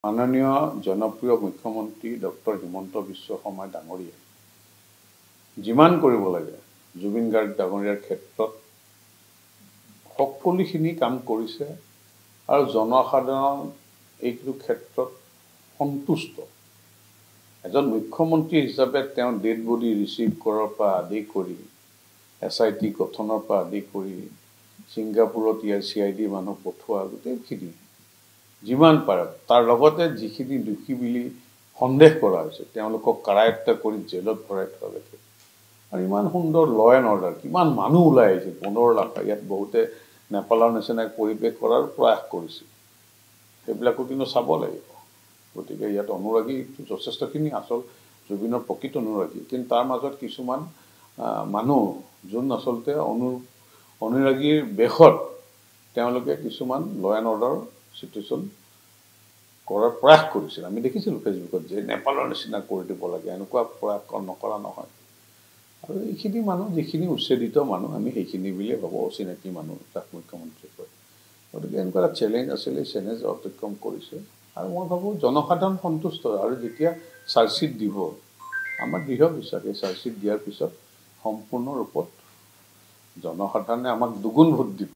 মাননীয় জনপ্ৰিয় মুখ্যমন্ত্ৰী ডক্টৰ হিমন্ত বিশ্ব শৰ্মা ডাঙৰীয়া যিমান কৰিব লাগে জুবিন গাৰ্গ ডাঙৰীয়াৰ ক্ষেত্ৰত সকলোখিনি কাম কৰিছে আৰু জনসাধাৰণ এইটো ক্ষেত্ৰত সন্তুষ্ট এজন মুখ্যমন্ত্ৰী হিচাপে তেওঁ ডেড বডি ৰিচিভ কৰাৰ পৰা আদি কৰি SIT গঠনৰ পৰা আদি কৰি সিংগাপুৰত CID মানুহ পঠোৱা গোটেইখিনি যিমান পাৰে তাৰ লগতে যিখিনি দুখী বুলি সন্দেহ কৰা হৈছে তেওঁলোকক কাৰায়ত্ত কৰি জেলত ভৰাই থোৱা লৈকে আৰু ইমান সুন্দৰ ল এণ্ড অৰ্ডাৰ কিমান মানুহ ওলাই আহিছে 15 লাখ ইয়াত বহুতে নেপালৰ নিচিনা পৰিৱেশ কৰাৰ প্ৰয়াস কৰিছে সেইবিলাকো কিন্তু চাব লাগিব গতিকে ইয়াত অনুৰাগী যথেষ্টখিনি আসল জুবিনৰ প্ৰকৃত অনুৰাগী কিন্তু তাৰ মাজত কিছুমান মানুহ যোন আচলতে অনুৰাগীৰ বেশত তেওঁলোকে কিছুমান ল এণ্ড অৰ্ডাৰ সিচুৱেশ্যন কৰাৰ প্ৰয়াস কৰিছিল আমি দেখিছিলোঁ ফেচবুকত যে নেপালৰ নিচিনা কৰি দিব লাগে এনেকুৱা প্ৰয়াস নকৰা নহয় আৰু এইখিনি মানুহ যিখিনি উচ্ছেদিত মানুহ আমি সেইখিনি বুলিয়ে ভাবো অচিনাকি মানুহ তাক মুখ্যমন্ত্ৰী কয় গতিকে এনেকুৱা এটা চেলেঞ্জ আছিলে চেলেঞ্জ অতিক্ৰম কৰিছে আৰু মই ভাবো জনসাধাৰণ সন্তুষ্ট আৰু যেতিয়া চাৰ্জশ্বিট দিব আমাৰ দৃঢ় বিশ্বাস এই চাৰ্জশ্বিট দিয়াৰ পিছত সম্পূৰ্ণ ৰূপত জনসাধাৰণে আমাক দুগুণ ভোট দিব